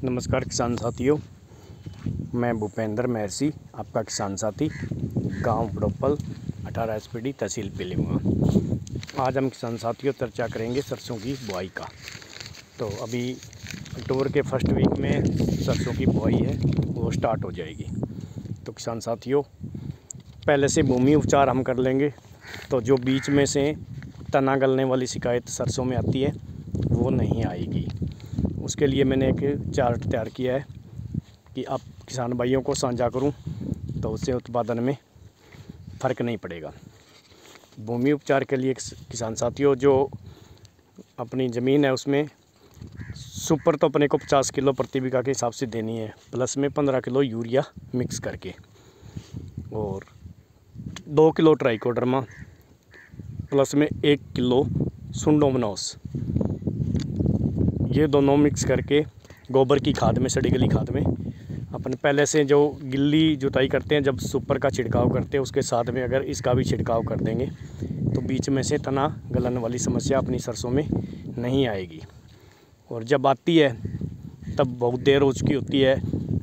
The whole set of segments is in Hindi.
नमस्कार किसान साथियों, मैं भूपेंद्र महर्षि, आपका किसान साथी, गांव बड़ोपल 18 SPD तहसील पीलीमुआ। आज हम किसान साथियों चर्चा करेंगे सरसों की बुआई का। तो अभी अक्टूबर के फर्स्ट वीक में सरसों की बुआई है, वो स्टार्ट हो जाएगी। तो किसान साथियों, पहले से भूमि उपचार हम कर लेंगे। तो जो बीच में से तना गलने वाली शिकायत सरसों में आती है वो नहीं आएगी। उसके लिए मैंने एक चार्ट तैयार किया है कि आप किसान भाइयों को साझा करूं, तो उससे उत्पादन में फ़र्क नहीं पड़ेगा। भूमि उपचार के लिए किसान साथियों, जो अपनी ज़मीन है उसमें सुपर तो अपने को 50 किलो प्रति बीघा के हिसाब से देनी है, प्लस में 15 किलो यूरिया मिक्स करके, और 2 किलो ट्राइकोडर्मा, प्लस में 1 किलो सुंडोमोनास, ये दोनों मिक्स करके गोबर की खाद में, सड़ी गली खाद में, अपन पहले से जो गिल्ली जुताई करते हैं जब सुपर का छिड़काव करते हैं उसके साथ में अगर इसका भी छिड़काव कर देंगे तो बीच में से तना गलन वाली समस्या अपनी सरसों में नहीं आएगी। और जब आती है तब बहुत देर हो चुकी होती है,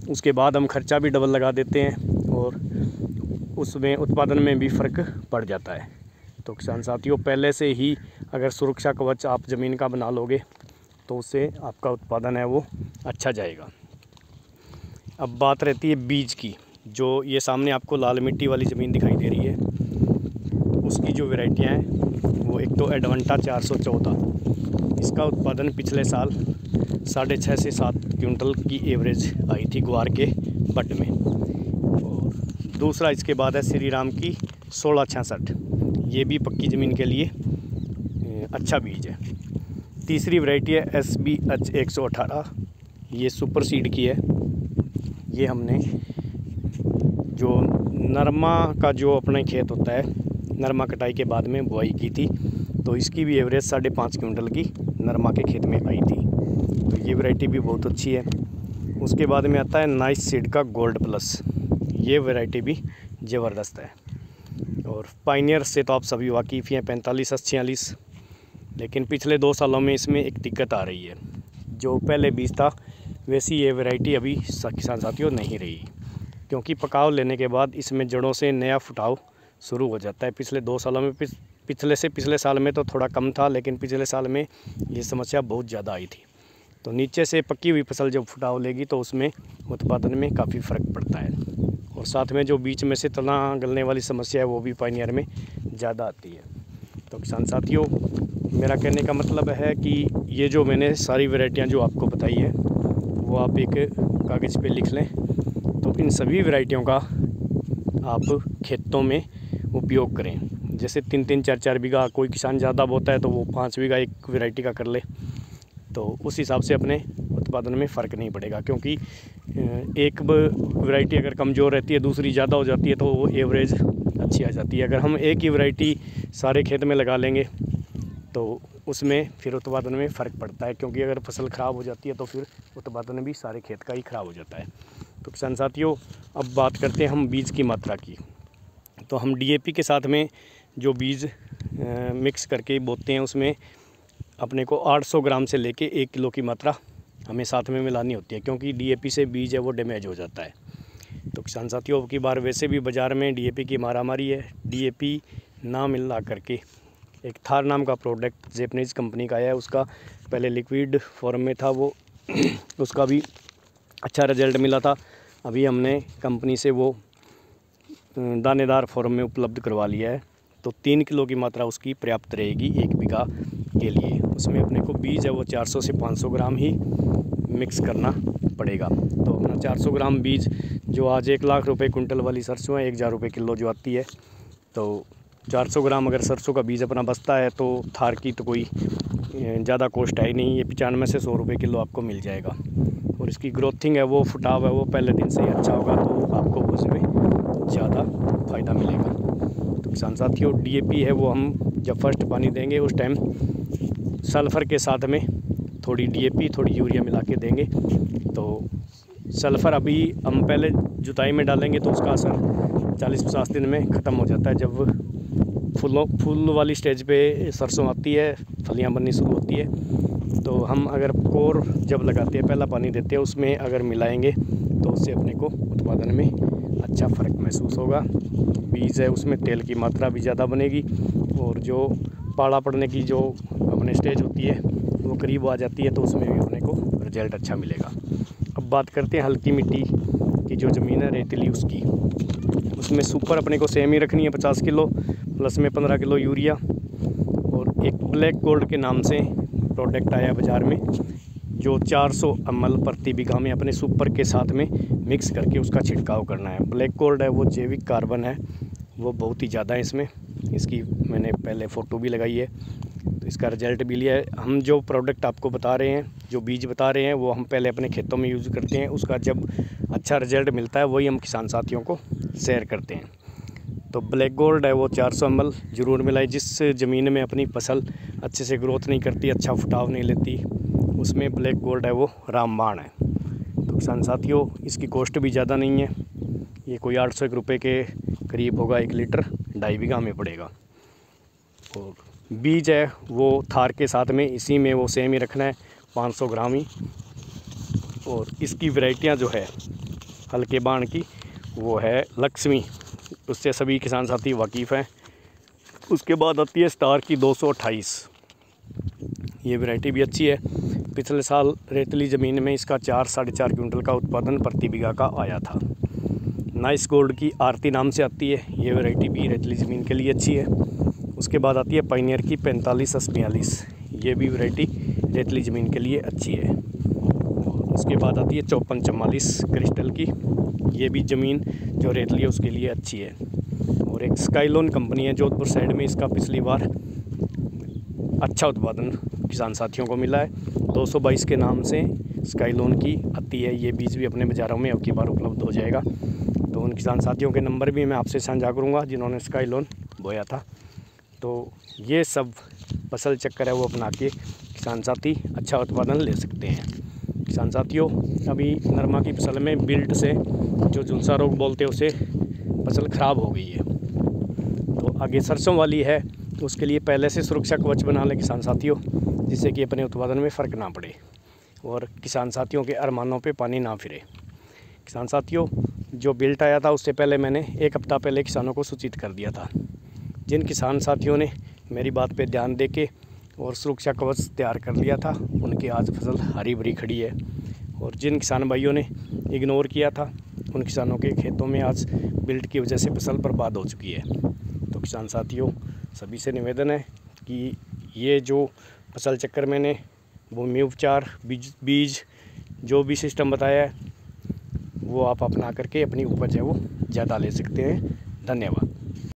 उसके बाद हम खर्चा भी डबल लगा देते हैं और उसमें उत्पादन में भी फ़र्क पड़ जाता है। तो किसान साथियों, पहले से ही अगर सुरक्षा कवच आप ज़मीन का बना लोगे तो उससे आपका उत्पादन है वो अच्छा जाएगा। अब बात रहती है बीज की। जो ये सामने आपको लाल मिट्टी वाली ज़मीन दिखाई दे रही है, उसकी जो वैरायटियाँ हैं वो एक तो एडवांटा 414, इसका उत्पादन पिछले साल 6.5 से 7 क्विंटल की एवरेज आई थी ग्वार के बट में। और दूसरा इसके बाद है श्री राम की 1666, ये भी पक्की ज़मीन के लिए अच्छा बीज है। तीसरी वैरायटी है SBH 118, ये सुपर सीड की है। ये हमने जो नरमा का जो अपना खेत होता है, नरमा कटाई के बाद में बुआई की थी, तो इसकी भी एवरेज 5.5 क्विंटल की नरमा के खेत में आई थी। तो ये वैरायटी भी बहुत अच्छी है। उसके बाद में आता है नाइस सीड का गोल्ड प्लस, ये वैरायटी भी ज़बरदस्त है। और पाइनियर से तो आप सभी वाकिफ़ हैं, 4546। लेकिन पिछले 2 सालों में इसमें एक दिक्कत आ रही है, जो पहले बीज था वैसी ये वैरायटी अभी किसान साथियों नहीं रही, क्योंकि पकाव लेने के बाद इसमें जड़ों से नया फुटाव शुरू हो जाता है। पिछले 2 सालों में पिछले साल में तो थोड़ा कम था, लेकिन पिछले साल में ये समस्या बहुत ज़्यादा आई थी। तो नीचे से पकी हुई फसल जब फुटाव लेगी तो उसमें उत्पादन में काफ़ी फ़र्क पड़ता है। और साथ में जो बीच में से तना गलने वाली समस्या है वो भी पाइनियर में ज़्यादा आती है। तो किसान साथियों, मेरा कहने का मतलब है कि ये जो मैंने सारी वैरायटियाँ जो आपको बताई है वो आप एक कागज़ पे लिख लें, तो इन सभी वैरायटियों का आप खेतों में उपयोग करें। जैसे 3-3, 4-4 बीघा, कोई किसान ज़्यादा बोता है तो वो 5 बीघा एक वैरायटी का कर ले, तो उस हिसाब से अपने उत्पादन में फ़र्क नहीं पड़ेगा। क्योंकि एक वैरायटी अगर कमज़ोर रहती है, दूसरी ज़्यादा हो जाती है, तो वो एवरेज अच्छी आ जाती है। अगर हम एक ही वैरायटी सारे खेत में लगा लेंगे तो उसमें फिर उत्पादन में फ़र्क पड़ता है, क्योंकि अगर फसल ख़राब हो जाती है तो फिर उत्पादन भी सारे खेत का ही ख़राब हो जाता है। तो किसान साथियों, अब बात करते हैं हम बीज की मात्रा की। तो हम DAP के साथ में जो बीज मिक्स करके बोते हैं उसमें अपने को 800 ग्राम से लेके 1 किलो की मात्रा हमें साथ में मिलानी होती है, क्योंकि DAP से बीज है वो डैमेज हो जाता है। तो किसान साथियों, अब की बार वैसे भी बाज़ार में DAP की मारामारी है। DAP ना मिला करके एक थार नाम का प्रोडक्ट जैपनीज़ कंपनी का है, उसका पहले लिक्विड फॉर्म में था वो उसका भी अच्छा रिजल्ट मिला था। अभी हमने कंपनी से वो दानेदार फॉर्म में उपलब्ध करवा लिया है, तो 3 किलो की मात्रा उसकी पर्याप्त रहेगी 1 बीघा के लिए। उसमें अपने को बीज है वो 400 से 500 ग्राम ही मिक्स करना पड़ेगा। तो अपना 400 ग्राम बीज, जो आज 1 लाख रुपए कुंटल वाली सरसों है, 1000 रुपये किलो जो आती है, तो 400 ग्राम अगर सरसों का बीज अपना बचता है तो थार की तो कोई ज़्यादा कॉस्ट है ही नहीं, ये 95 से 100 रुपये किलो आपको मिल जाएगा। और इसकी ग्रोथिंग है वो, फुटाव है वो पहले दिन से ही अच्छा होगा, तो आपको उसमें ज़्यादा फ़ायदा मिलेगा। तो किसान साथियों, DAP है वो हम जब फर्स्ट पानी देंगे उस टाइम सल्फ़र के साथ में थोड़ी DAP थोड़ी यूरिया मिला के देंगे। तो सल्फ़र अभी हम पहले जुताई में डालेंगे तो उसका असर 40-50 दिन में ख़त्म हो जाता है। जब फूल वाली स्टेज पे सरसों आती है, फलियां बननी शुरू होती है, तो हम अगर कोर जब लगाते हैं, पहला पानी देते हैं, उसमें अगर मिलाएंगे तो उससे अपने को उत्पादन में अच्छा फ़र्क महसूस होगा। बीज है उसमें तेल की मात्रा भी ज़्यादा बनेगी और जो पाला पड़ने की जो अपने स्टेज होती है वो करीब आ जाती है, तो उसमें भी अपने को रिजल्ट अच्छा मिलेगा। अब बात करते हैं हल्की मिट्टी की जो ज़मीन है रेतीली उसकी, उसमें सुपर अपने को सेम ही रखनी है 50 किलो, प्लस में 15 किलो यूरिया, और एक ब्लैक गोल्ड के नाम से प्रोडक्ट आया बाज़ार में जो 400 ml प्रति बीघा में अपने सुपर के साथ में मिक्स करके उसका छिड़काव करना है। ब्लैक गोल्ड है वो जैविक कार्बन है, वो बहुत ही ज़्यादा है इसमें, इसकी मैंने पहले फ़ोटो भी लगाई है, तो इसका रिज़ल्ट भी लिया है। हम जो प्रोडक्ट आपको बता रहे हैं, जो बीज बता रहे हैं, वो हम पहले अपने खेतों में यूज़ करते हैं, उसका जब अच्छा रिज़ल्ट मिलता है वही हम किसान साथियों को शेयर करते हैं। तो ब्लैक गोल्ड है वो 400 ml ज़रूर मिलाए। जिस ज़मीन में अपनी फसल अच्छे से ग्रोथ नहीं करती, अच्छा फुटाव नहीं लेती, उसमें ब्लैक गोल्ड है वो रामबाण है। तो किसान साथियों इसकी कॉस्ट भी ज़्यादा नहीं है, ये कोई 800 रुपये के करीब होगा, 1 लीटर 2.5 बीघा में पड़ेगा। और बीज है वो थार के साथ में इसी में वो सेम ही रखना है, 500 ग्राम ही। और इसकी वैरायटियाँ जो है हल्के बाण की वो है लक्ष्मी, उससे सभी किसान साथी वाकिफ़ हैं। उसके बाद आती है स्टार की 228, ये वैरायटी भी अच्छी है। पिछले साल रेतली ज़मीन में इसका 4-4.5 क्विंटल का उत्पादन प्रति बीघा का आया था। नाइस गोल्ड की आरती नाम से आती है, ये वैरायटी भी रेतली ज़मीन के लिए अच्छी है। उसके बाद आती है पायनियर की 45-42, ये भी वैरायटी रेतली ज़मीन के लिए अच्छी है। उसके बाद आती है 54-44 क्रिस्टल की, ये भी ज़मीन जो रेतली है उसके लिए अच्छी है। और एक स्काइलोन कंपनी है जोधपुर साइड में, इसका पिछली बार अच्छा उत्पादन किसान साथियों को मिला है, 222 के नाम से स्काइलोन की आती है। ये बीज भी अपने बाज़ारों में अब की बार उपलब्ध हो जाएगा, तो उन किसान साथियों के नंबर भी मैं आपसे साझा करूँगा जिन्होंने स्काइलोन बोया था। तो ये सब फसल चक्कर है वो अपना के किसान साथी अच्छा उत्पादन ले सकते हैं। किसान साथियों अभी नरमा की फसल में बिल्ट से जो झुलसा रोग बोलते हैं उसे फसल ख़राब हो गई है, तो आगे सरसों वाली है, तो उसके लिए पहले से सुरक्षा कवच बना लें किसान साथियों, जिससे कि अपने उत्पादन में फ़र्क ना पड़े और किसान साथियों के अरमानों पे पानी ना फिरे। किसान साथियों जो बिल्ट आया था उससे पहले मैंने 1 हफ्ता पहले किसानों को सूचित कर दिया था। जिन किसान साथियों ने मेरी बात पे ध्यान दे के और सुरक्षा कवच तैयार कर लिया था उनकी आज फसल हरी भरी खड़ी है, और जिन किसान भाइयों ने इग्नोर किया था उन किसानों के खेतों में आज बिल्ट की वजह से फसल बर्बाद हो चुकी है। तो किसान साथियों सभी से निवेदन है कि ये जो फसल चक्कर मैंने भूमि उपचार बीज जो भी सिस्टम बताया है वो आप अपना करके अपनी उपज है वो ज़्यादा ले सकते हैं। धन्यवाद।